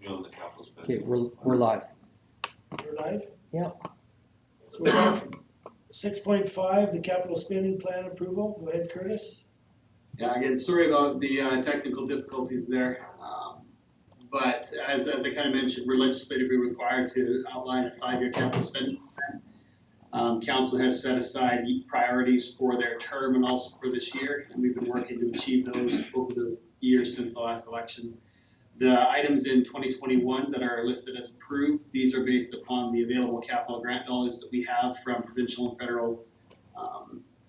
be on the capital spending. Okay, we're live. You're live? Yeah. So we're back. 6.5, the capital spending plan approval. Go ahead, Curtis. Yeah, again, sorry about the technical difficulties there. But as I kind of mentioned, we're legislatively required to outline a 5-year capital spending plan. Council has set aside priorities for their term and also for this year, and we've been working to achieve those over the years since the last election. The items in 2021 that are listed as approved, these are based upon the available capital grant dollars that we have from provincial and federal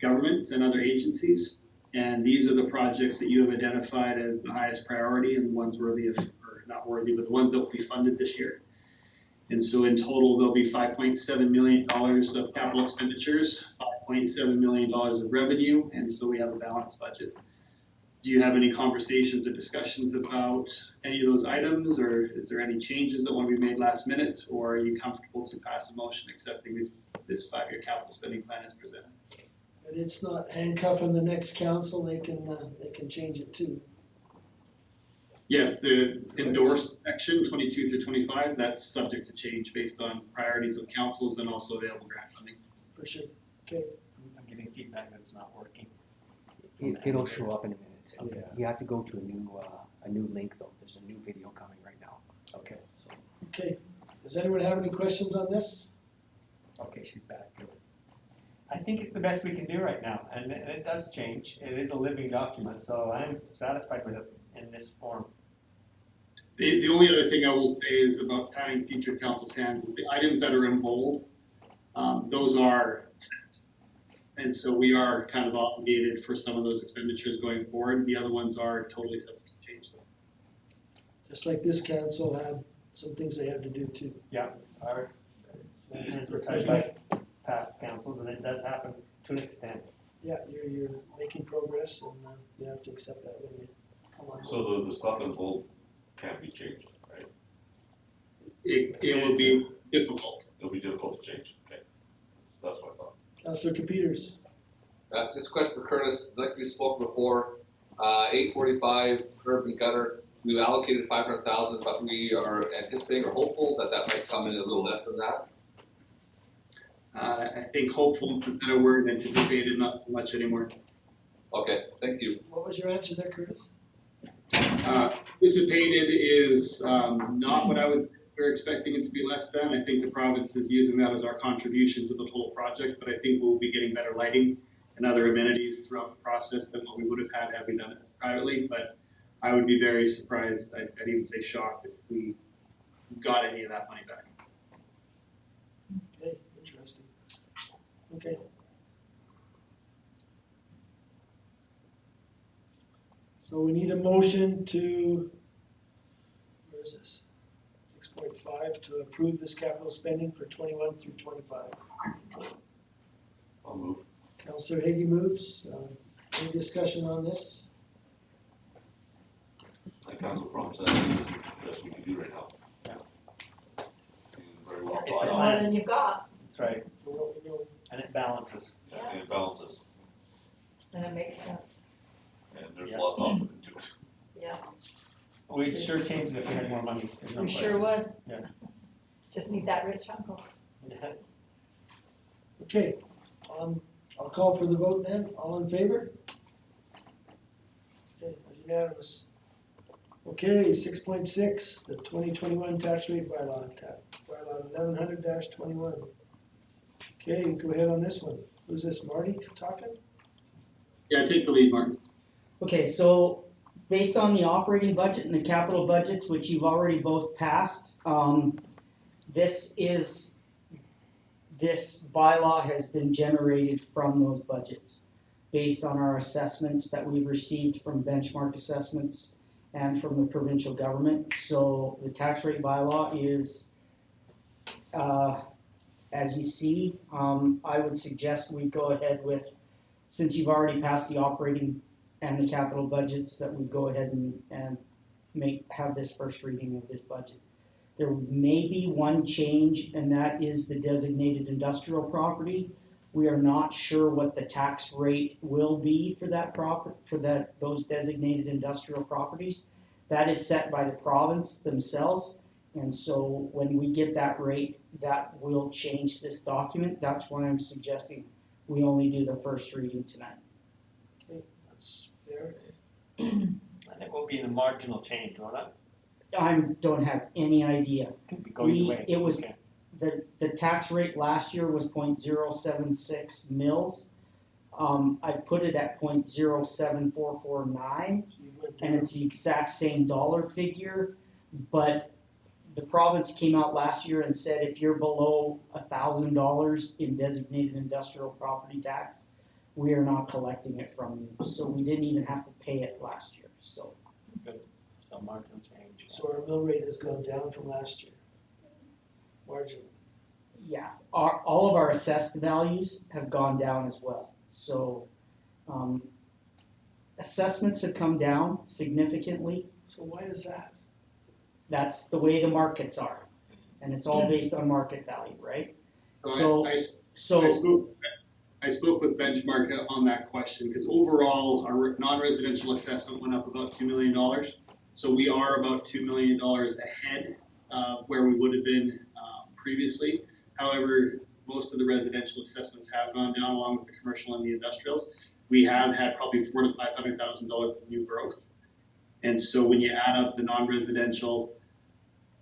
governments and other agencies. And these are the projects that you have identified as the highest priority and the ones worthy of, or not worthy, but the ones that will be funded this year. And so in total, there'll be $5.7 million of capital expenditures, $5.7 million of revenue, and so we have a balanced budget. Do you have any conversations or discussions about any of those items, or is there any changes that want to be made last minute, or are you comfortable to pass a motion accepting this 5-year capital spending plan as presented? And it's not handcuffing the next council, they can change it too. Yes, the endorsed section 22 through 25, that's subject to change based on priorities of councils and also available grant funding. For sure. Okay. I'm getting feedback that it's not working. It'll show up in a minute. Okay. You have to go to a new link though. There's a new video coming right now. Okay, so, Okay. Does anyone have any questions on this? okay, she's back. Good. I think it's the best we can do right now, and it does change. It is a living document, so I'm satisfied with it in this form. The only other thing I will say is about tying future council's hands is the items that are in bold, those are set. And so we are kind of obligated for some of those expenditures going forward. The other ones are totally subject to change. Just like this council had some things they had to do too. Yeah, our hands were tied by past councils, and it does happen to an extent. Yeah, you're making progress and you have to accept that when you come on. So the stuff in bold can't be changed, right? It will be difficult. It'll be difficult to change, okay? That's what I thought. Councilor Peters. This question for Curtis, like we spoke before, 845 curb and gutter, we've allocated 500,000, but we are anticipating or hopeful that that might come in a little less than that. I think hopeful is a better word, anticipated, not much anymore. Okay, thank you. What was your answer there, Curtis? Anticipated is not what I would say. We're expecting it to be less than. I think the province is using that as our contribution to the total project, but I think we'll be getting better lighting and other amenities throughout the process than what we would have had we done it privately. But I would be very surprised, I'd even say shocked, if we got any of that money back. Okay, interesting. Okay. So we need a motion to, where is this? 6.5 to approve this capital spending for 21 through 25. I'll move. Councillor Hagee moves. Any discussion on this? Like Council Prom said, this is the best we can do right now. Yeah. Very well It's thought a out, plan. More than you've got, That's right, For what we know. and it balances. and it balances, and it makes sense, and there's Yeah. a lot of thought put into it. yeah, We'd sure change it if we had more money. There's no we sure would. Yeah. Just need that rich uncle. question. Okay, I'll call for the vote then. All in favor? Okay, unanimous. Okay, 6.6, the 2021 tax rate bylaw, bylaw 1100-21. Okay, go ahead on this one. Who's this, Marty talking? Yeah, take the lead, Martin. Okay, so based on the operating budget and the capital budgets, which you've already both passed, this bylaw has been generated from those budgets based on our assessments that we've received from benchmark assessments and from the provincial government. So the tax rate bylaw is, as you see, I would suggest we go ahead with, since you've already passed the operating and the capital budgets, that we go ahead and have this first reading of this budget. There may be one change, and that is the designated industrial property. We are not sure what the tax rate will be for that those designated industrial properties. That is set by the province themselves. And so when we get that rate, that will change this document. That's why I'm suggesting we only do the first reading tonight. That's fair. And it will be a marginal change, won't it? I don't have any idea. Could be going We- away. it was- Okay. The tax rate last year was 0.076 mils. I put it at 0.07449, You went and down. it's the exact same dollar figure, but the province came out last year and said if you're below $1,000 in designated industrial property tax, we are not collecting it from you. So we didn't even have to pay it last year, so. So marginal change. So our mill rate has gone down from last year. Marginally. Yeah, all of our assessed values have gone down as well. So, assessments have come down significantly. So why is that? That's the way the markets are. And it's all based on market value, right? So So, I spoke with Benchmark on that question, because overall, our non-residential assessment went up about $2 million. So we are about $2 million ahead of where we would have been previously. However, most of the residential assessments have gone down along with the commercial and the industrials. We have had probably $400,000 to $500,000 of new growth. And so when you add up the non-residential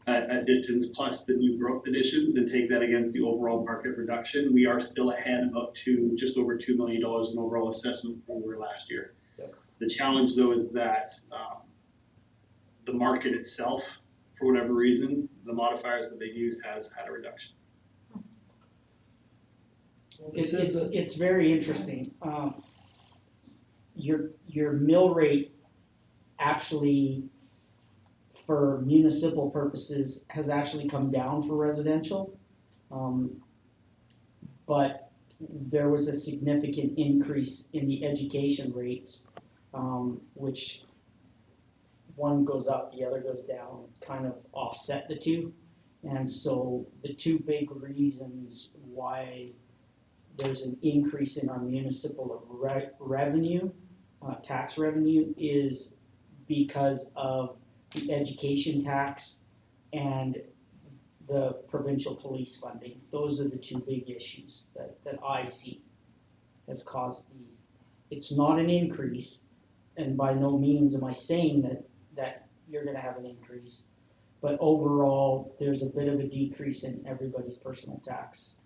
additions plus the new growth additions and take that against the overall market reduction, we are still ahead about just over $2 million in overall assessment from where we were last year. Yep. The challenge though is that the market itself, for whatever reason, the modifiers that they use has had a reduction. Well, this is it's very interesting. Your mill rate actually, for municipal purposes, has actually come down for residential. But there was a significant increase in the education rates, which one goes up, the other goes down, kind of offset the two. And so the two big reasons why there's an increase in our municipal revenue, tax revenue, is because of the education tax and the provincial police funding. Those are the two big issues that I see has caused it's not an increase, and by no means am I saying that you're gonna have an increase, but overall, there's a bit of a decrease in everybody's personal tax,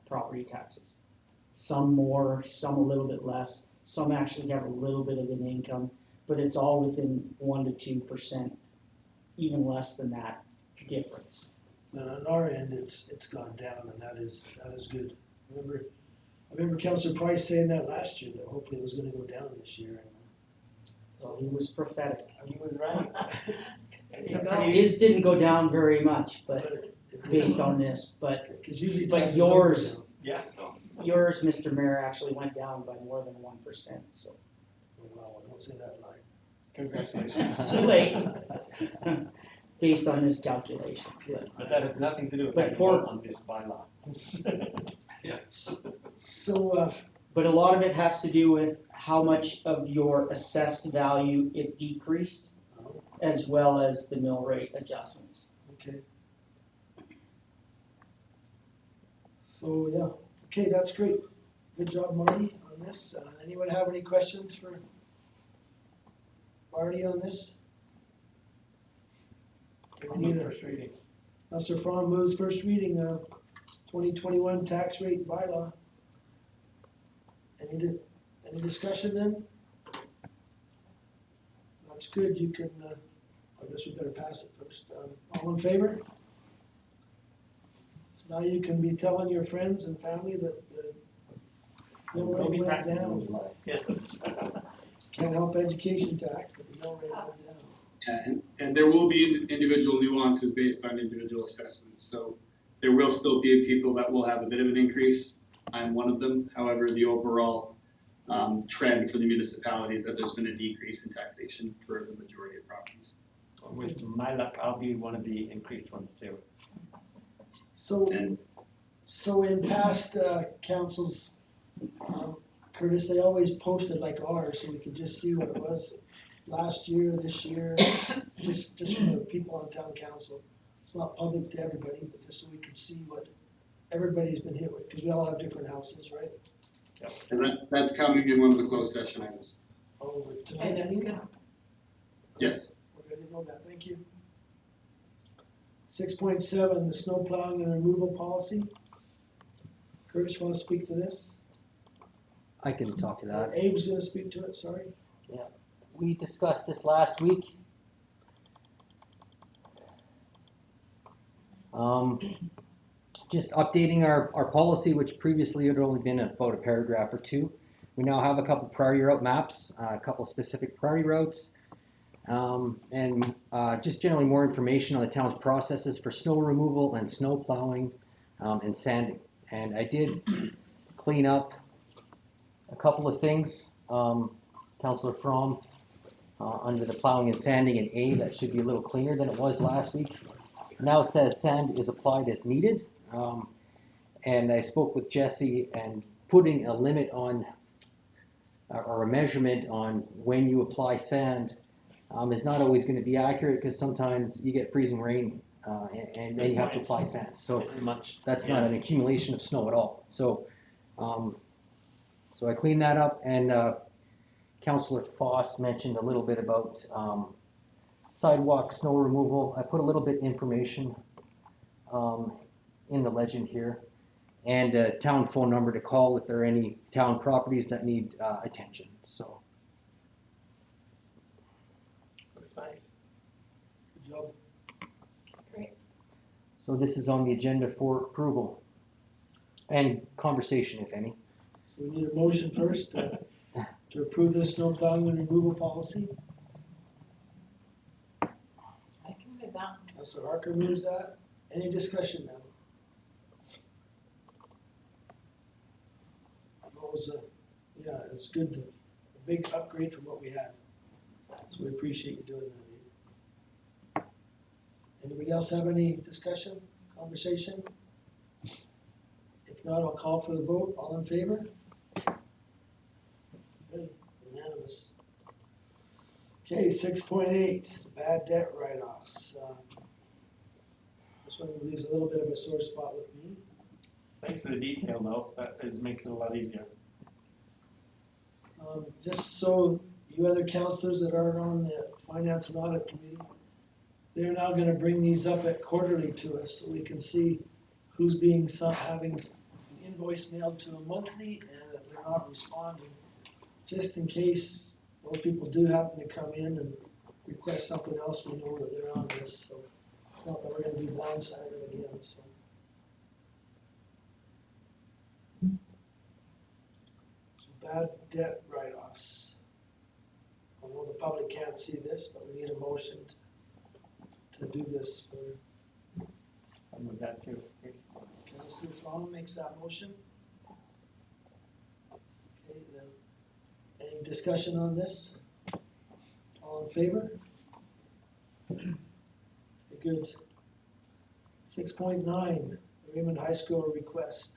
property taxes. Some more, some a little bit less, some actually have a little bit of an income, but it's all within 1% to 2%, even less than that difference. But on our end, it's gone down, and that is good. I remember Councillor Price saying that last year, that hopefully it was gonna go down this year. So he was prophetic. He was right. It's a There you go. pretty, His didn't go down very much, but It based on this, but Because usually but taxes don't go yours- down. yeah. yours, Mr. Mayor, actually went down by more than 1%, so. Oh, wow, don't say that line. Congratulations. It's too late. Based on this calculation, But that has nothing to do with But how you poor- vote on this bylaw. So, but a lot of it has to do with how much of your assessed value it decreased, as well as the mill rate adjustments. okay. So, yeah, okay, that's great. Good job, Marty, on this. Anyone have any questions for Marty on this? I'll move first reading. Councillor Franz moves first reading of 2021 tax rate bylaw. Any discussion then? That's good, you can, I guess we better pass it first. All in favor? So now you can be telling your friends and family that the mill Don't be rate went taxing down. those lives. Can't help education tax, but the mill rate went down. And there will be individual nuances based on individual assessments. So there will still be people that will have a bit of an increase. I'm one of them. However, the overall trend for the municipality is that there's been a decrease in taxation for the majority of properties. With my luck, I'll be one of the increased ones too. So, And in past councils, Curtis, they always posted like ours, so we could just see what it was last year, this year, just from the people on town council. It's not public to everybody, but just so we can see what everybody's been hit with, because we all have different houses, right? And that's coming in one of the closed session items. Oh, Okay, tonight, that's good. Yes. I didn't know that, thank you. 6.7, the snow plowing and removal policy. Curtis, want to speak to this? I can talk to that. Abe's gonna speak to it, sorry. We discussed this last week. Just updating our policy, which previously had only been about a paragraph or two. We now have a couple priority route maps, a couple specific priority routes, and just generally more information on the town's processes for snow removal and snow plowing and sanding. And I did clean up a couple of things. Councillor Fromm, under the plowing and sanding in A, that should be a little cleaner than it was last week. Now it says sand is applied as needed. And I spoke with Jesse, and putting a limit on, or a measurement on when you apply sand is not always going to be accurate, because sometimes you get freezing rain and then you have to apply sand. So This is much. that's not an accumulation of snow at all. So, so I cleaned that up, and Councillor Foss mentioned a little bit about sidewalk snow removal. I put a little bit information in the legend here, and a town phone number to call if there are any town properties that need attention. So Looks nice. Good job. Great. so this is on the agenda for approval and conversation, if any. So we need a motion first to approve this snow plowing and removal policy. I can move that. Councillor Harker moves that. Any discussion now? What was yeah, it's good, a big upgrade from what we had. So we appreciate you doing that, Abe. Anybody else have any discussion, conversation? If not, I'll call for the vote. All in favor? Good, unanimous. Okay, 6.8, the bad debt write-offs. This one leaves a little bit of a sore spot with me. Thanks for the detail though, makes it a lot easier. Just so you other counselors that aren't on the Finance and Audit Committee, they're now gonna bring these up at quarterly to us, so we can see who's being, having an invoice mailed to them monthly, and that they're not responding. Just in case those people do happen to come in and request something else, we know that they're on this, so it's not that we're gonna be blindsided again, so. Bad debt write-offs. I know the public can't see this, but we need a motion to do this for I'll move that too. Thanks. Councillor Fromm makes that motion. Okay, then, any discussion on this? All in favor? Okay, good. 6.9, Raymond High School request.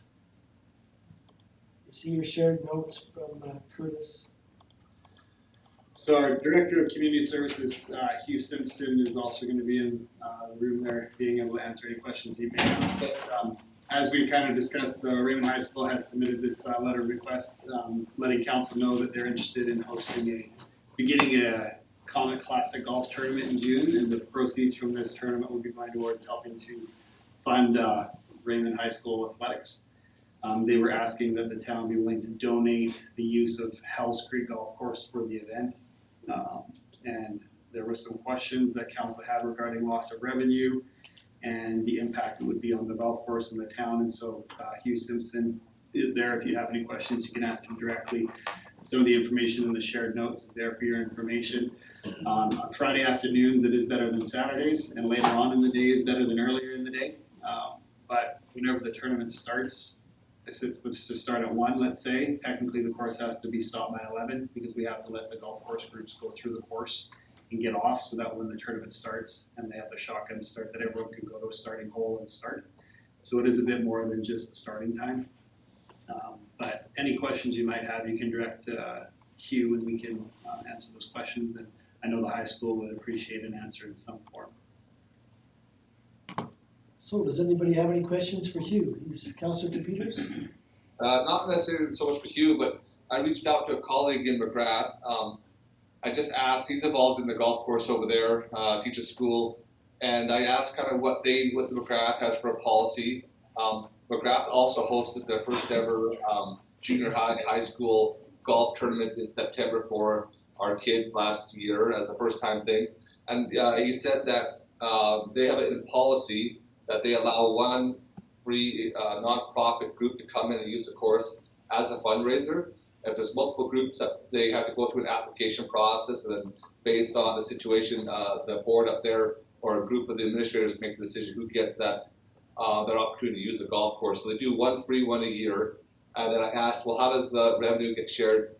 You see your shared notes from Curtis. So our Director of Community Services, Hugh Simpson, is also going to be in the room there, being able to answer any questions he may have. But as we kind of discussed, Raymond High School has submitted this letter of request, letting council know that they're interested in hosting beginning a Comet Classic Golf Tournament in June, and the proceeds from this tournament will be going towards helping to fund Raymond High School athletics. They were asking that the town be willing to donate the use of Hell's Creek Golf Course for the event. And there were some questions that council had regarding loss of revenue and the impact it would be on the golf course and the town. And so Hugh Simpson is there. If you have any questions, you can ask him directly. Some of the information in the shared notes is there for your information. On Friday afternoons, it is better than Saturdays, and later on in the day is better than earlier in the day. But whenever the tournament starts, if it was to start at 1, let's say, technically the course has to be stopped by 11, because we have to let the golf course groups go through the course and get off, so that when the tournament starts and they have the shotgun start, that everyone can go to a starting hole and start. So it is a bit more than just the starting time. But any questions you might have, you can direct Hugh, and we can answer those questions. And I know the high school would appreciate an answer in some form. So does anybody have any questions for Hugh? He's Councillor Peters? Not necessarily so much for Hugh, but I reached out to a colleague in McGrath. I just asked, he's involved in the golf course over there, teaches school, and I asked kind of what McGrath has for a policy. McGrath also hosted their first ever junior high school golf tournament in September for our kids last year as a first time thing. And he said that they have it in policy that they allow one free nonprofit group to come in and use the course as a fundraiser. If there's multiple groups, they have to go through an application process, and then based on the situation, the board up there or a group of the administrators make the decision who gets that opportunity to use the golf course. So they do one free one a year. And then I asked, well, how does the revenue get shared?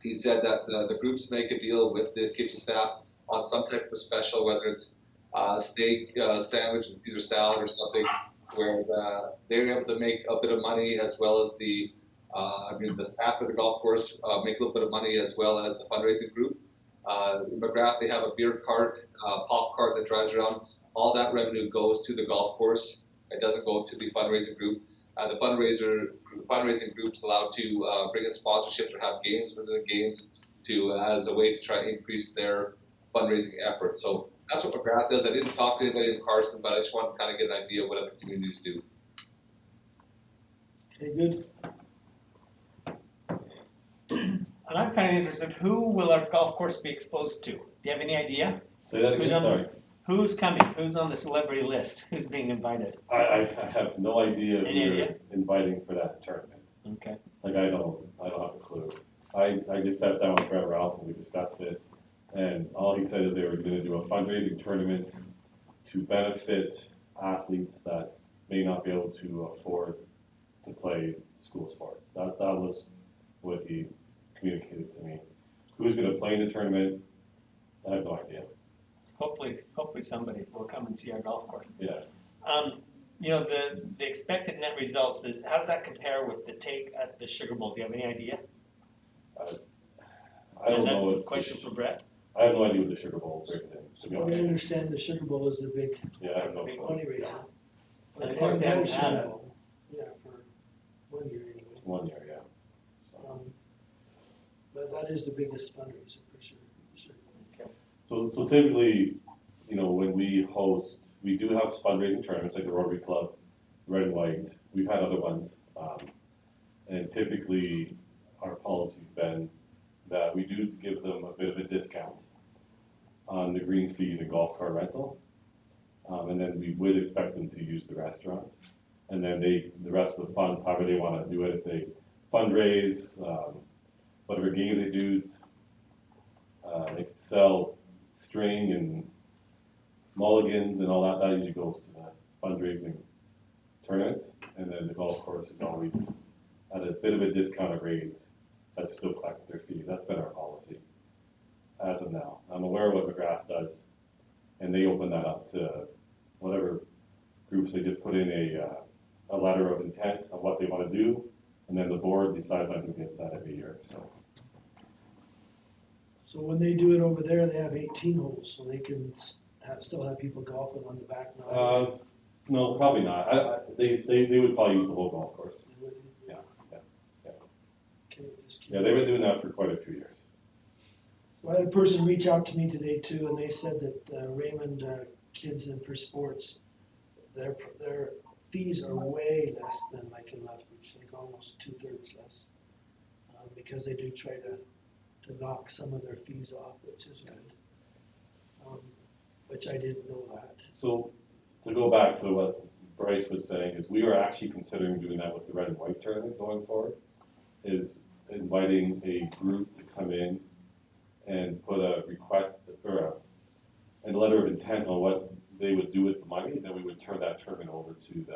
He said that the groups make a deal with the kitchen staff on some type of special, whether it's steak sandwich, either salad or something, where they're able to make a bit of money as well as the staff of the golf course make a little bit of money as well as the fundraising group. In McGrath, they have a beer cart, pop cart that drives around. All that revenue goes to the golf course. It doesn't go to the fundraising group. The fundraising group's allowed to bring in sponsorships or have games within the games as a way to try to increase their fundraising effort. So that's what McGrath does. I didn't talk to anybody in Carson, but I just wanted to kind of get an idea of what other communities do. Okay, good. And I'm kind of interested, who will our golf course be exposed to? Do you have any idea? Say that again, sorry. Who's coming? Who's on the celebrity list? Who's being invited? I have no idea Any who idea? you're inviting for that tournament. Okay. Like, I don't have a clue. I just sat down with Brett Ralph and we discussed it, and all he said is they were gonna do a fundraising tournament to benefit athletes that may not be able to afford to play school sports. That was what he communicated to me. Who's gonna play in the tournament, I have no idea. Hopefully somebody will come and see our golf course. Yeah. The expected net results, how does that compare with the take at the Sugar Bowl? Do you have any idea? I don't know what. Question for Brett. I have no idea what the Sugar Bowl brings in, to be Well, I honest. understand the Sugar Bowl is their big Yeah, I have no clue. money raiser. But And of they course, haven't they had a haven't had Sugar it. Bowl. Yeah, for 1 year anyway. 1 year, yeah. So. But that is the biggest fundraiser for sure. So typically, when we host, we do have fundraising tournaments like the Rotary Club, Red and White. We've had other ones. And typically, our policy's been that we do give them a bit of a discount on the green fees and golf cart rental. And then we would expect them to use the restaurant. And then the rest of the funds, however they want to do it, if they fundraise, whatever games they do, they could sell string and mulligans and all that. That usually goes to the fundraising tournaments. And then the golf course is always at a bit of a discounted rate that's still collecting their fees. That's been our policy as of now. I'm aware of what McGrath does, and they open that up to whatever groups. They just put in a letter of intent of what they want to do, and then the board decides on who gets that every year. So when they do it over there, they have 18 holes, so they can still have people golfing on the back nine. No, probably not. They would probably use the whole golf course. Yeah. Okay, just Yeah, they've been doing that for quite a few years. Well, I had a person reach out to me today too, and they said that Raymond Kids and for Sports, their fees are way less than like in Lethbridge, like almost 2/3 less, because they do try to knock some of their fees off, which is good. Which I didn't know that. So to go back to what Bryce was saying, is we are actually considering doing that with the Red and White tournament going forward, is inviting a group to come in and put a request or a letter of intent on what they would do with the money, then we would turn that tournament over to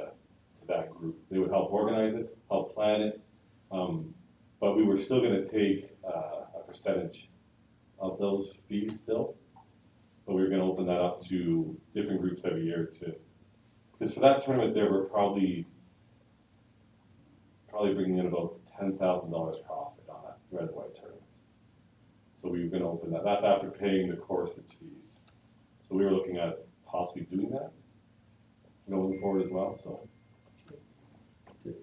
that group. They would help organize it, help plan it, but we were still gonna take a percentage of those fees still, but we were gonna open that up to different groups every year because for that tournament there were probably bringing in about $10,000 profit on that Red and White tournament. So we were gonna open that. That's after paying the course its fees. So we were looking at possibly doing that. going forward as well, so.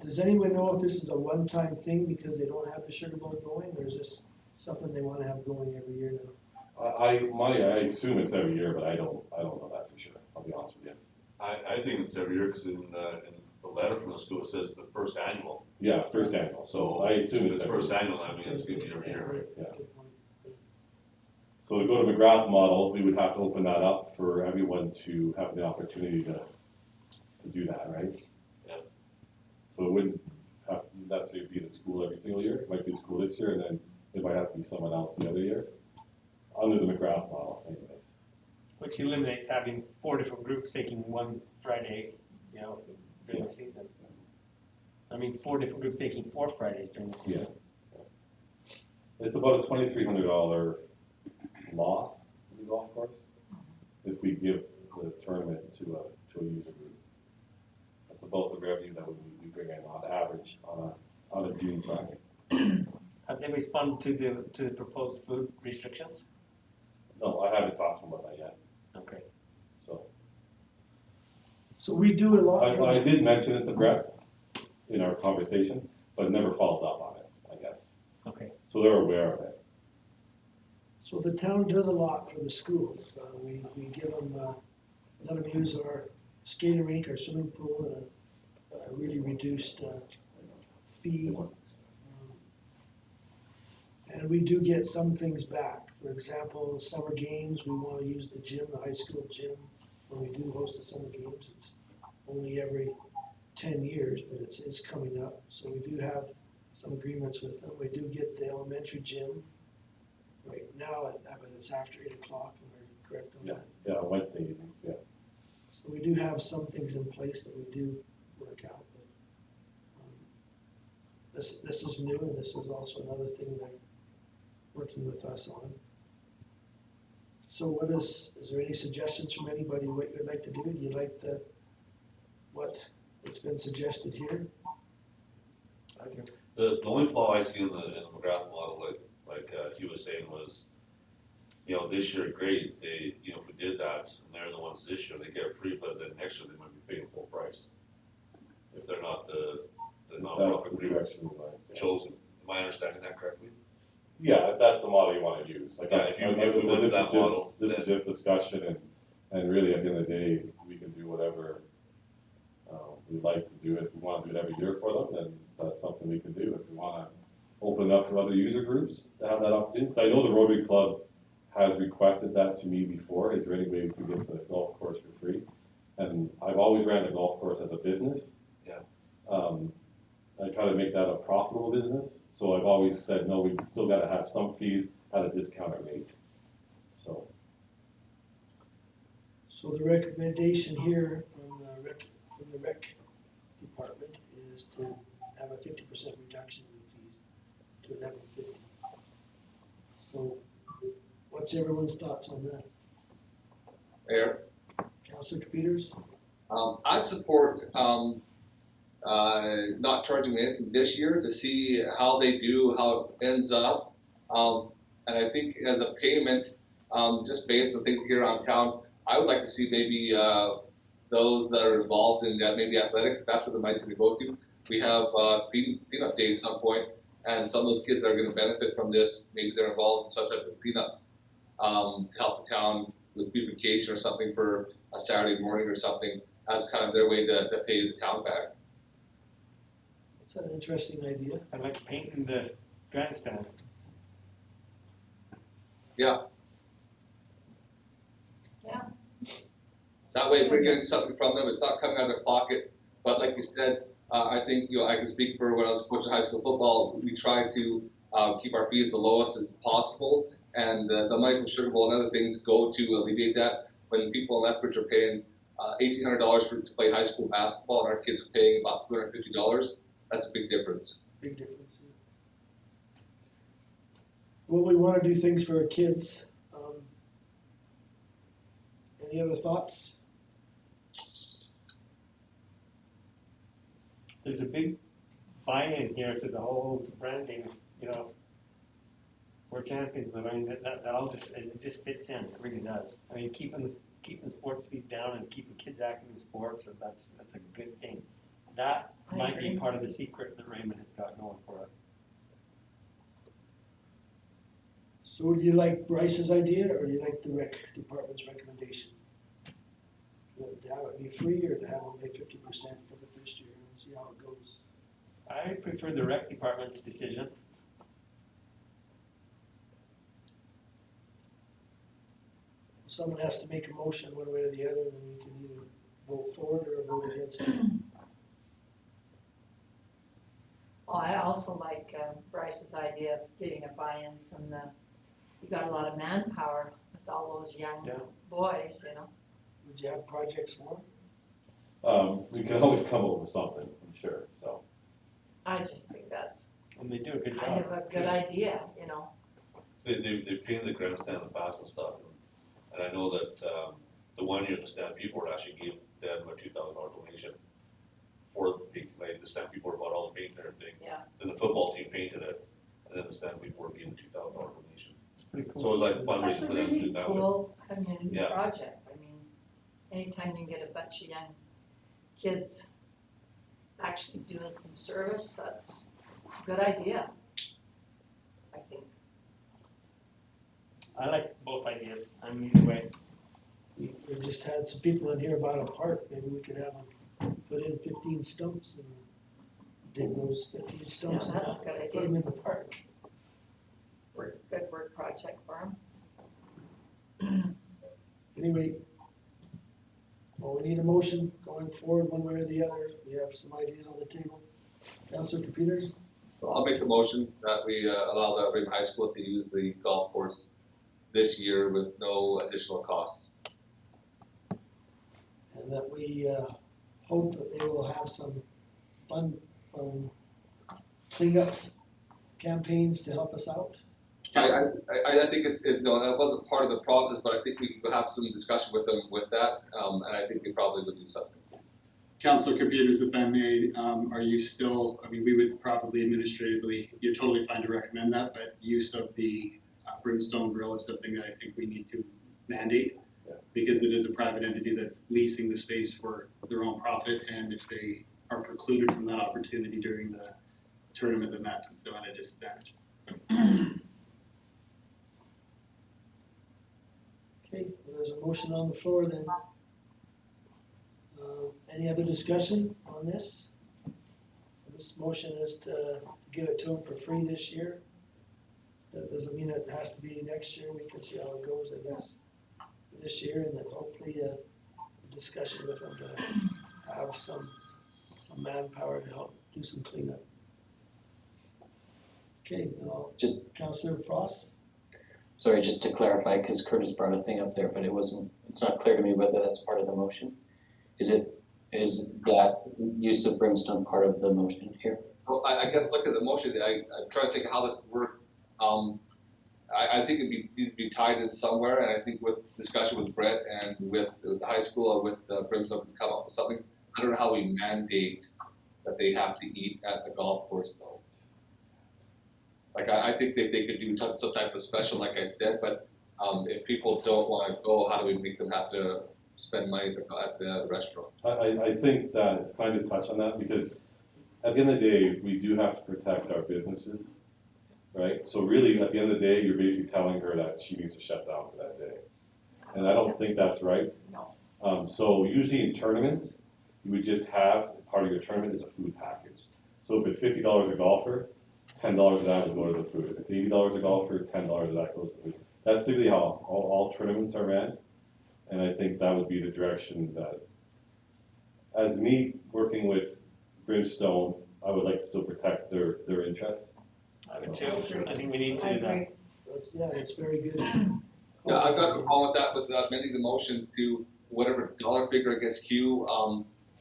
Does anyone know if this is a one-time thing because they don't have the sugar bowl going, or is this something they wanna have going every year now? I assume it's every year, but I don't know that for sure, I'll be honest with you. I think it's every year, because in the letter from the school, it says the first annual. Yeah, first annual, so I assume If it's it's every first year. annual, I mean, it's gonna be every year. Yeah. Good point. So to go to McGrath model, we would have to open that up for everyone to have the opportunity to do that, right? Yeah. So it wouldn't have to necessarily be the school every single year, it might be the school this year, and then it might have to be someone else the other year, under the McGrath model anyways. Which eliminates having 4 different groups taking one Friday, during the season. I mean, 4 different groups taking 4 Fridays during the season. It's about a $2,300 loss to the golf course if we give the tournament to a user group. That's about the revenue that we bring in on average on a June Friday. Have they responded to the proposed food restrictions? No, I haven't talked to them about that yet, Okay. so. So we do a lot for I them. did mention it to Brett in our conversation, but never followed up on it, I guess. Okay. So they're aware of it. So the town does a lot for the schools. We give them, let them use our skating rink, our swimming pool, at a really reduced fee. And we do get some things back. For example, summer games, we want to use the gym, the high school gym. When we do host the summer games, it's only every 10 years, but it's coming up. So we do have some agreements with them. We do get the elementary gym. Right now, but it's after 8 o'clock, and we're correct on that. Yeah, Wednesday evenings, yeah. So we do have some things in place that we do work out. But, this is new, and this is also another thing they're working with us on. So is there any suggestions from anybody what you'd like to do? Do you like what it's been suggested here? The only flaw I see in the McGrath model, like he was saying, was, this year, great, they, if we did that, and they're the ones this year, they get it free, but then next year they might be paying full price. If they're not the That's nonprofit the group direction we like. Yeah. chosen. Am I understanding that correctly? Yeah, if that's the model you wanna use, like, Yeah, if you went with this is that just, model, this is then- just discussion, and really, at the end of the day, we can do whatever we'd like to do. If we wanna do it every year for them, then that's something we can do. If we wanna open it up to other user groups to have that opportunity, because I know the Rotary Club has requested that to me before, is there any way we could get the golf course for free? And I've always ran the golf course as a business. Yeah. I try to make that a profitable business, so I've always said, no, we still gotta have some fees at a discounted rate, so. So the recommendation here from the rec department is to have a 50% reduction in the fees to $11.50. So what's everyone's thoughts on that? Mayor, Councilor Peters? I'd support, not charging anything this year to see how they do, how it ends up. And I think as a payment, just based on things here around town, I would like to see maybe, those that are involved in maybe athletics, if that's where the money's gonna go to. We have, cleanup days at some point, and some of those kids are gonna benefit from this. Maybe they're involved in some type of cleanup, to help the town with beautification or something for a Saturday morning or something, as kind of their way to pay the town back. That's an interesting idea. I like painting the grandstand. Yeah. Yeah. That way, if we're getting something from them, it's not coming out of their pocket. But like you said, I think, I can speak for when I was coaching high school football, we tried to keep our fees the lowest as possible. And the money from Sugar Bowl and other things go to alleviate that. When people in Lethbridge are paying $1,800 to play high school basketball, and our kids are paying about $250, that's a big difference. Big difference. Well, we want to do things for our kids. Any other thoughts? There's a big buy-in here to the whole branding, we're champions, I mean, that all just, it just fits in, it really does. I mean, keeping keeping sports fees down and keeping kids active in sports, so that's a good thing. That I might be agree. part of the secret that Raymond has got going for it. So do you like Bryce's idea, or do you like the rec department's recommendation? To have it be free, or to have them pay 50% for the first year and see how it goes? I prefer the rec department's decision. Someone has to make a motion one way or the other, then we can either vote for it or vote against it. Well, I also like Bryce's idea of getting a buy-in from you got a lot of manpower with all those young Yeah. boys, you know. Would you have projects for? We can always come up with something, I'm sure, so. I just think that's And they do a good job. kind of a good idea, you know. They painted the grandstand in the past and stuff, and I know that, the one year the Stampede Board actually gave them a $2,000 donation for the paint, like the Stampede Board bought all the paint and everything. Yeah. Then the football team painted it, and then the Stampede Board gave them a $2,000 donation. It's pretty cool. So it was like That's fundraising a for them to do really that way. cool community Yeah. project. I mean, anytime you can get a bunch of young kids actually doing some service, that's a good idea, I think. I like both ideas. I'm either way. We just had some people in here about a park, maybe we could have them put in 15 stumps and dig those 15 stumps Yeah, and that's a good put idea. them in the park. Good work project for them. Anyway, well, we need a motion going forward one way or the other. We have some ideas on the table. Councilor Peters, So I'll make the motion that we allow the Raymond High School to use the golf course this year with no additional costs. and that we hope that they will have some fun cleanups campaigns to help us out. I think that wasn't part of the process, but I think we could have some discussion with them with that, and I think they probably would do something. Councilor Computers, if I may, are you still, I mean, we would probably administratively, you're totally fine to recommend that, but use of the brimstone grill is something that I think we need to mandate. Yeah. Because it is a private entity that's leasing the space for their own profit, and if they are precluded from that opportunity during the tournament, then that puts them at a disadvantage. Okay, well, there's a motion on the floor then. Any other discussion on this? This motion is to give it to them for free this year. That doesn't mean it has to be next year, we can see how it goes, I guess, this year, and then hopefully a discussion with them to have some manpower to help do some cleanup. Okay, then I'll, Just, Councilor Frost? sorry, just to clarify, because Curtis brought a thing up there, but it's not clear to me whether that's part of the motion. Is that use of brimstone part of the motion here? Well, I guess look at the motion, I'm trying to think of how this would work. I think needs to be tied in somewhere, and I think with discussion with Brett and with the high school or with Brimstone to come up with something. I don't know how we mandate that they have to eat at the golf course though. Like I think that they could do some type of special, like I said, but if people don't wanna go, how do we make them have to spend money at the restaurant? I think that, kind of touch on that, because at the end of the day, we do have to protect our businesses, right? So really, at the end of the day, you're basically telling her that she needs to shut down for that day. And I don't think that's right. No. So usually in tournaments, you would just have, part of your tournament is a food package. So if it's $50 a golfer, $10 of that will go to the food. If it's $80 a golfer, $10 of that goes to food. That's typically how all tournaments are ran. And I think that would be the direction that, as me working with Brimstone, I would like to still protect their interest. I would too. I think we need I to, agree. That's very good. Yeah, I've got no problem with that, with amending the motion to whatever dollar figure, I guess, Q,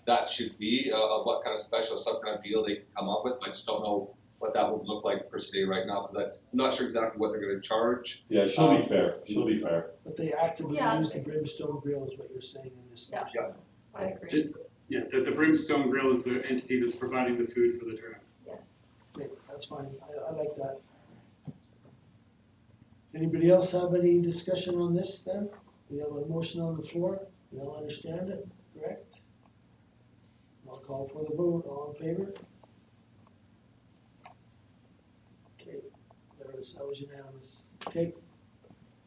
that should be, of what kind of special, some kind of deal they can come up with. I just don't know what that would look like per se right now, because I'm not sure exactly what they're gonna charge. Yeah, she'll be fair, she'll be fair. But they actively Yeah. use the brimstone grill is what you're saying in this Yeah. motion. I agree, Yeah, the Brimstone Grill is the entity that's providing the food for the tournament. yes. Okay, that's fine, I like that. Anybody else have any discussion on this then? We have a motion on the floor, we all understand it, correct? I'll call for the vote, all in favor? Okay, that was unanimous, okay?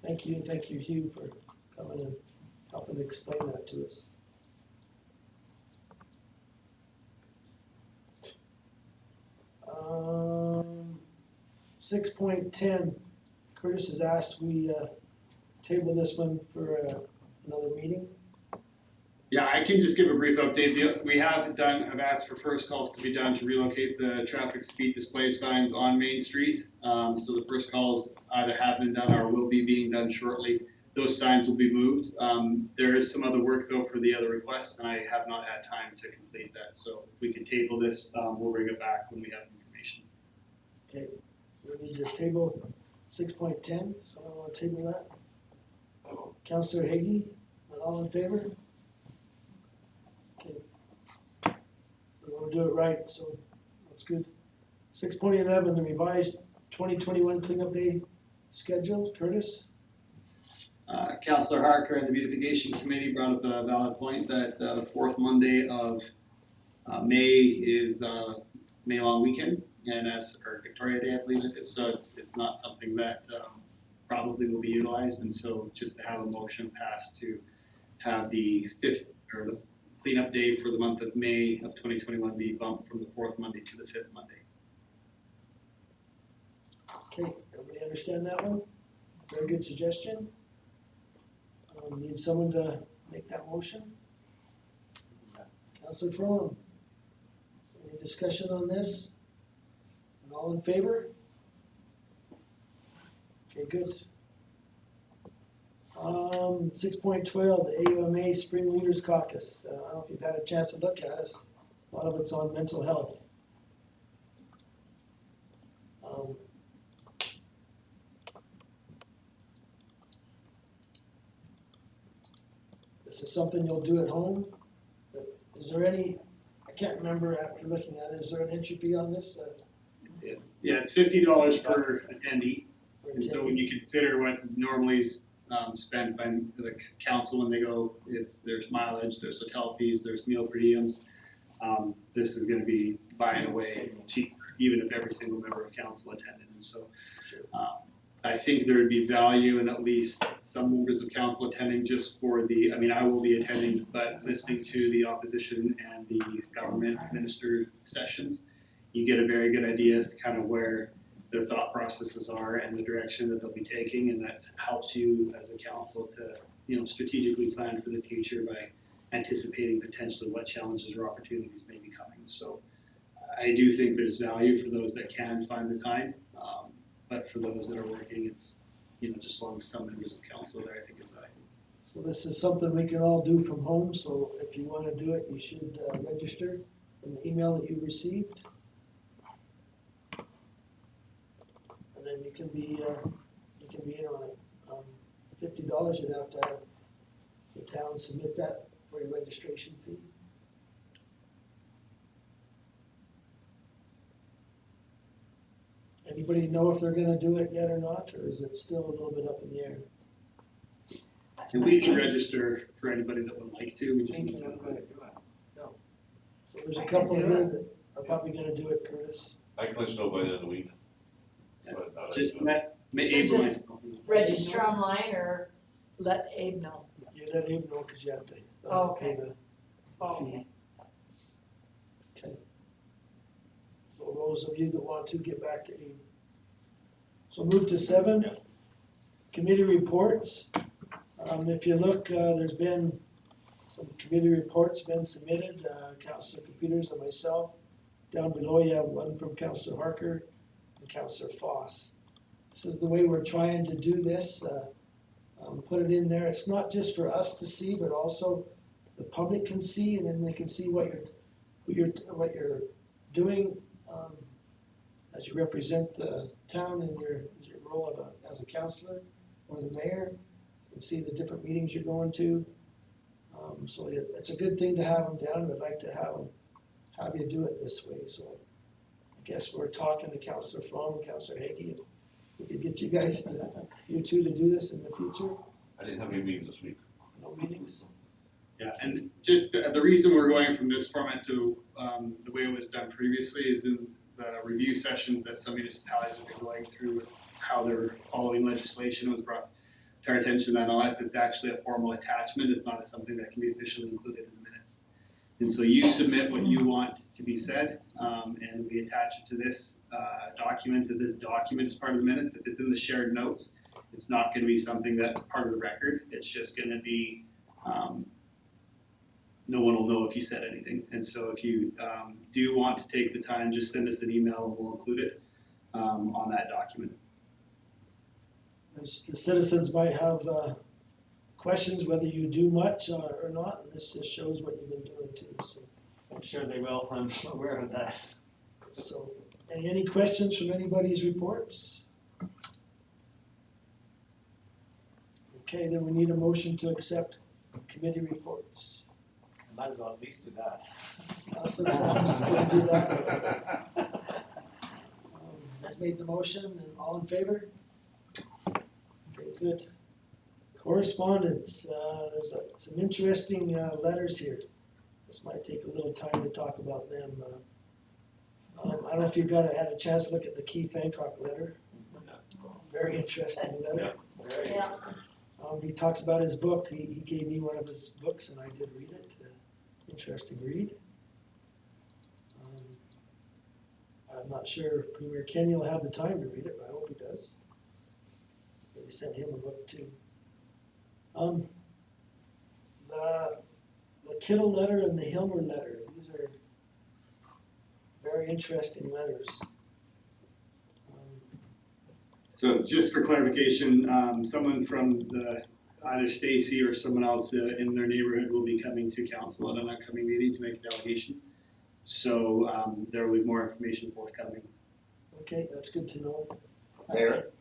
Thank you, Hugh, for coming and helping explain that to us. Um, 6.10, Curtis has asked we table this one for another meeting. Yeah, I can just give a brief update. We have asked for first calls to be done to relocate the traffic speed display signs on Main Street. So the first calls either have been done or will be being done shortly. Those signs will be moved. There is some other work though for the other requests, and I have not had time to complete that. So if we can table this, we'll bring it back when we have information. Okay, we need to table 6.10, someone want to table that? Councillor Hagee, all in favor? Okay. We want to do it right, so that's good. 6.11, the revised 2021 cleanup day schedule, Curtis? Councillor Harker and the beautification committee brought up a valid point that the fourth Monday of May is May long weekend, and or Victoria Day, I believe it is. So it's not something that probably will be utilized, and so just to have a motion passed to have the fifth or the cleanup day for the month of May of 2021 be bumped from the fourth Monday to the fifth Monday. Okay, everybody understand that one? Very good suggestion. Need someone to make that motion? Councillor Fromm, any discussion on this? And all in favor? Okay, good. 6.12, the AUMA Spring Leaders Caucus. I don't know if you've had a chance to look at it. A lot of it's on mental health. This is something you'll do at home. Is there any, I can't remember after looking at it, is there an entry fee on this? It's $50 per attendee. And so when you consider what normally is spent by the council when they go, there's mileage, there's hotel fees, there's meal per diems. This is gonna be by and away cheaper, even if every single member of council attended. And so I think there would be value in at least some members of council attending just for I will be attending, but listening to the opposition and the government minister sessions, you get a very good idea as to kind of where their thought processes are and the direction that they'll be taking, and that helps you as a council to strategically plan for the future by anticipating potentially what challenges or opportunities may be coming. So I do think there's value for those that can find the time, but for those that are working, it's just as long as some members of council there, I think is valuable. So this is something we can all do from home, so if you want to do it, you should register in the email that you received. And then you can be in on it. $50, you'd have to have the town submit that for your registration fee. Anybody know if they're gonna do it yet or not, or is it still a little bit up in the air? And we can register for anybody that would like to, we just need to. So there's a couple here that are probably gonna do it, Curtis. I can let you know by the end of the week. But, Just you know, let So just register online or let Abe know. You let him know, cause you have to Oh, pay okay. the Oh, fee. okay. Okay. So those of you that want to, get back to 8. So move to 7, committee reports. If you look, there's been some committee reports been submitted, Councillor Computers and myself. Down below you have one from Councillor Harker and Councillor Foss. This is the way we're trying to do this, put it in there. It's not just for us to see, but also the public can see, and then they can see what you're doing as you represent the town in your role as a councillor or the mayor, and see the different meetings you're going to. So it's a good thing to have them down. We'd like to have you do it this way. So I guess we're talking to Councillor Fromm and Councillor Hagee. We could get you guys you two to do this in the future. I didn't have any meetings this week. couple meetings. Yeah, and just the reason we're going from this format to the way it was done previously is in the review sessions that some municipalities have been going through with how they're following legislation was brought to our attention that unless it's actually a formal attachment, it's not something that can be officially included in the minutes. And so you submit what you want to be said, and we attach it to this document, as part of the minutes. If it's in the shared notes, it's not gonna be something that's part of the record. It's just gonna be, no one will know if you said anything. And so if you do want to take the time, just send us an email and we'll include it on that document. The citizens might have questions whether you do much or not, and this just shows what you've been doing too, so. I'm sure they will, I'm aware of that. So, any questions from anybody's reports? Okay, then we need a motion to accept committee reports. Might as well at least do that. Councilor Farms is gonna do that. Has made the motion, and all in favor? Okay, good. Correspondence, there's some interesting letters here. This might take a little time to talk about them. I don't know if you've had a chance to look at the Keith Hancock letter. Very interesting letter. Yeah. He talks about his book. He gave me one of his books and I did read it. Interesting read. I'm not sure Premier Kenny will have the time to read it, but I hope he does. Maybe send him a book too. The Kittle letter and the Hilmer letter, these are very interesting letters. So just for clarification, someone from either Stacy or someone else in their neighborhood will be coming to council at an upcoming meeting to make a delegation. So there will be more information forthcoming. Okay, that's good to know. Mayor?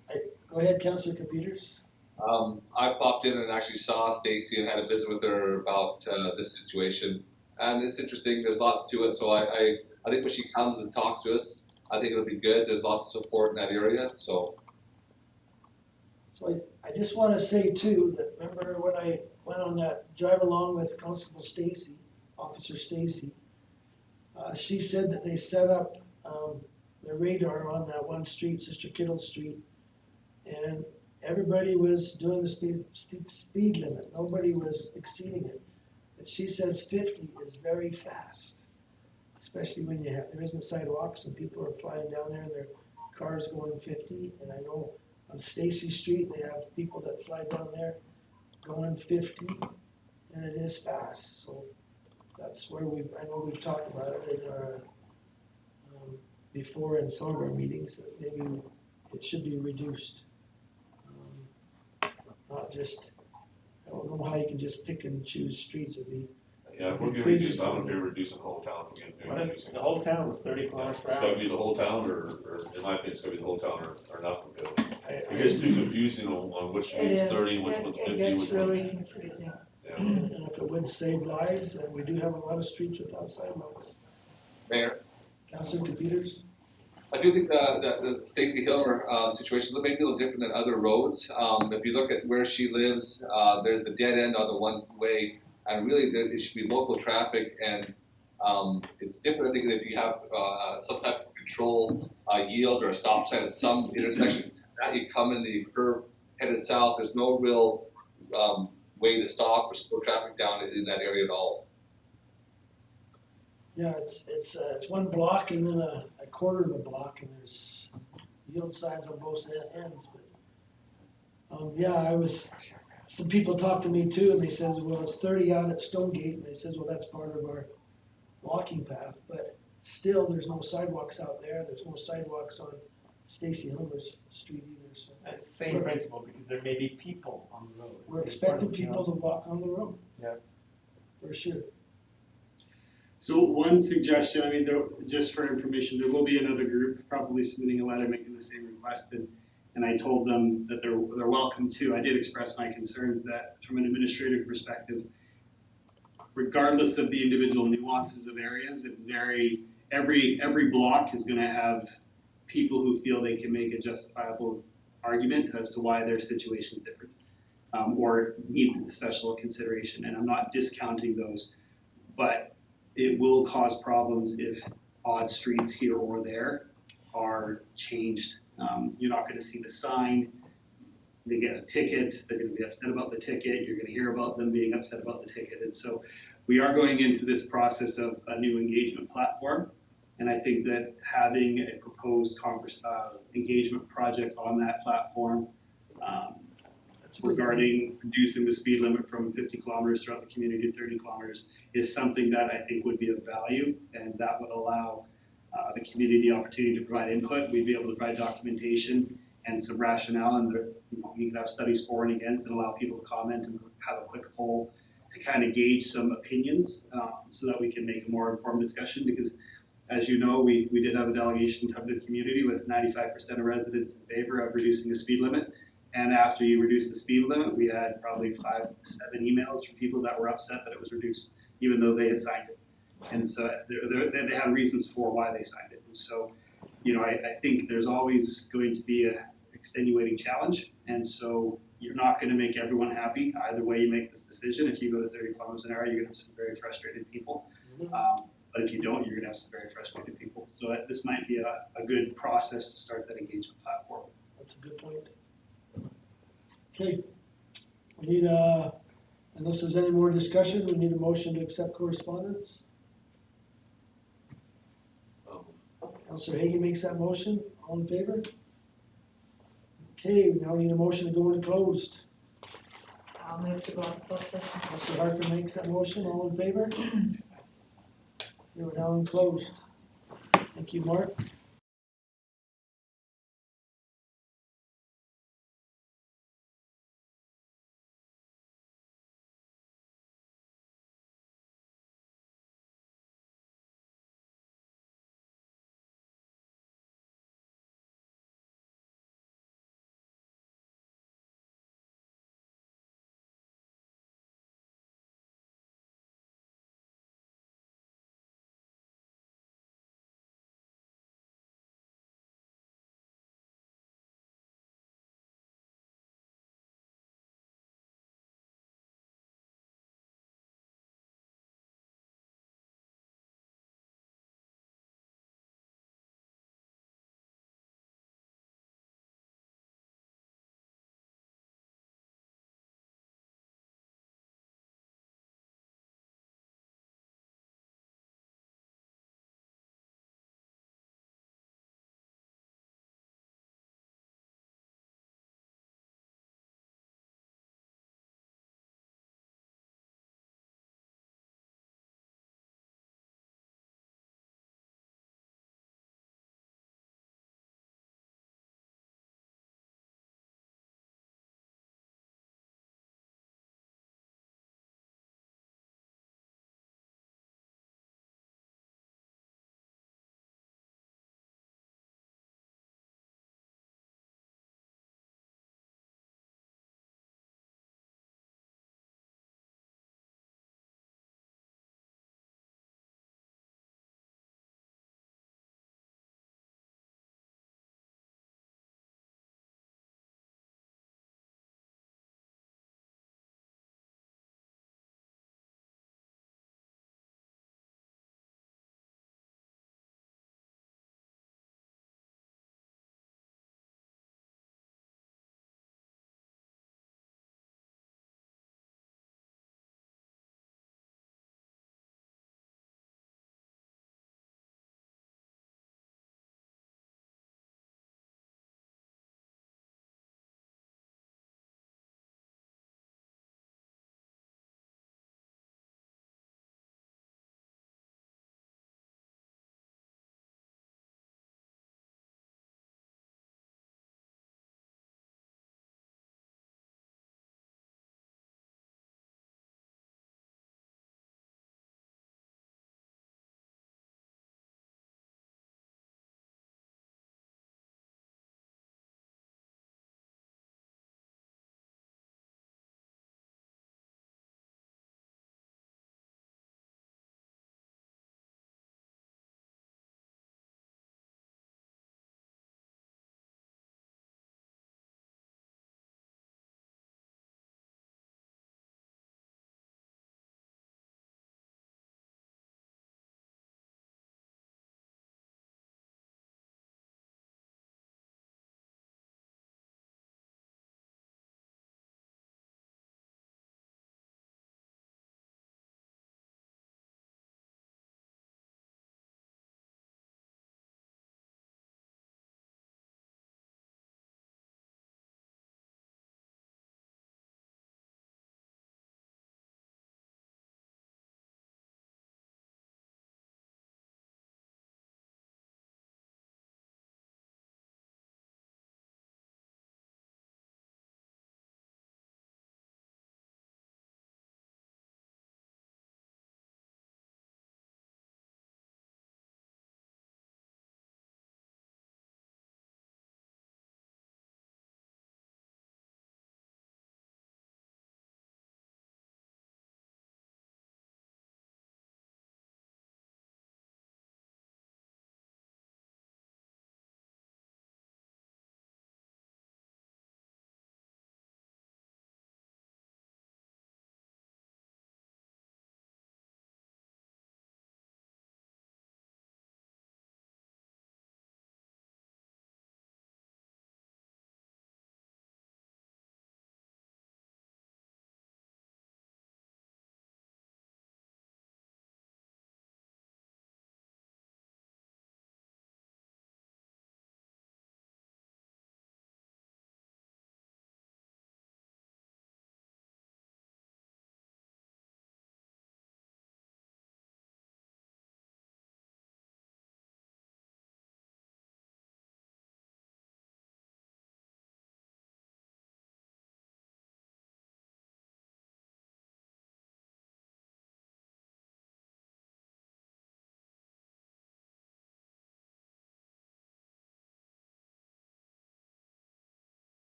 Go ahead, Councilor Peters. I popped in and actually saw Stacy and had a visit with her about this situation. And it's interesting, there's lots to it, so I think when she comes and talks to us, I think it'll be good. There's lots of support in that area, so. So I just want to say too, that remember when I went on that drive along with Constable Stacy, Officer Stacy, she said that they set up the radar on that one street, Sister Kittle Street, and everybody was doing the speed limit. Nobody was exceeding it. But she says 50 is very fast, especially when there isn't sidewalks and people are flying down there and their cars going 50. And I know on Stacy Street, they have people that fly down there going 50, and it is fast. So that's where I know we've talked about it in our, before in some of our meetings, that maybe it should be reduced. Not just, I don't know how you can just pick and choose streets. It'd be Yeah, if we're gonna crazy. reduce, I don't know if you're reducing the whole town, if we're What gonna if reduce the whole town was 30 kilometers per It's hour? gotta be the whole town, or in my opinion, it's gotta be the whole town or nothing, because it I- gets too confusing on which It street's is, 30, which one's 50, it gets which really one's, confusing. yeah. And if it would save lives, and we do have a lot of streets without sidewalks. Mayor? Councilor Peters? I do think the Stacy Hilmer situation may be a little different than other roads. If you look at where she lives, there's a dead end on the one way, and really it should be local traffic, and it's different. I think if you have some type of control yield or a stop sign at some intersection, that you come in the curve headed south, there's no real way to stop or slow traffic down in that area at all. Yeah, it's one block and then a quarter of a block, and there's yield signs on both ends, but some people talked to me too, and they says, well, it's 30 out at Stonegate, and they says, well, that's part of our walking path, but still, there's no sidewalks out there, there's no sidewalks on Stacy Hilmer's street either, so. That's the same principle, because there may be people on the road. We're expecting people to walk on the road. Yeah. For sure. So one suggestion, I mean, just for information, there will be another group probably submitting a letter making the same request, and I told them that they're welcome to. I did express my concerns that from an administrative perspective, regardless of the individual nuances of areas, it's every block is gonna have people who feel they can make a justifiable argument as to why their situation is different. or needs special consideration, and I'm not discounting those, but it will cause problems if odd streets here or there are changed. You're not gonna see the sign, they get a ticket, they're gonna be upset about the ticket, you're gonna hear about them being upset about the ticket. And so we are going into this process of a new engagement platform. And I think that having a proposed engagement project on that platform regarding reducing the speed limit from 50 kilometers throughout the community to 30 kilometers is something that I think would be of value, and that would allow the community the opportunity to provide input. We'd be able to provide documentation and some rationale, and you can have studies for and against and allow people to comment and have a quick poll to kind of gauge some opinions so that we can make a more informed discussion. Because as you know, we did have a delegation to the community with 95% of residents in favor of reducing the speed limit. And after you reduce the speed limit, we had probably 5-7 emails from people that were upset that it was reduced, even though they had signed it. And so they had reasons for why they signed it. And so, I think there's always going to be a extenuating challenge. And so you're not going to make everyone happy either way you make this decision. If you go to 30 kilometers an hour, you're going to have some very frustrated people. But if you don't, you're going to have some very frustrated people. So this might be a good process to start that engagement platform. That's a good point. Okay, we need unless there's any more discussion, we need a motion to accept correspondence. Councillor Hagan makes that motion, all in favor? Okay, we now need a motion to go into closed. I'll move to go on closed session. Councillor Harker makes that motion, all in favor? We are now in closed. Thank you, Mark.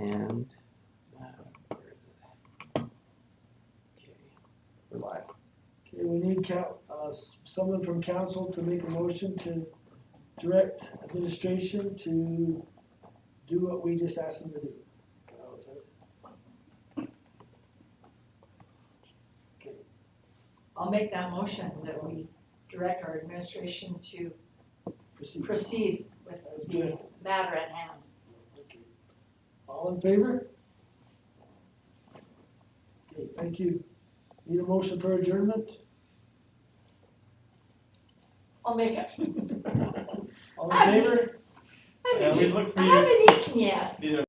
And, where is it? Okay, we're live. Okay, we need someone from council to make a motion to direct administration to do what we just asked them to do. So that was it. Okay, I'll make that motion that we direct our administration to proceed. proceed with That's the good. matter at hand. Okay. All in favor? Okay, thank you. Need a motion for adjournment? I'll make it. All in favor? Yeah, we look for I you. haven't eaten yet. Neither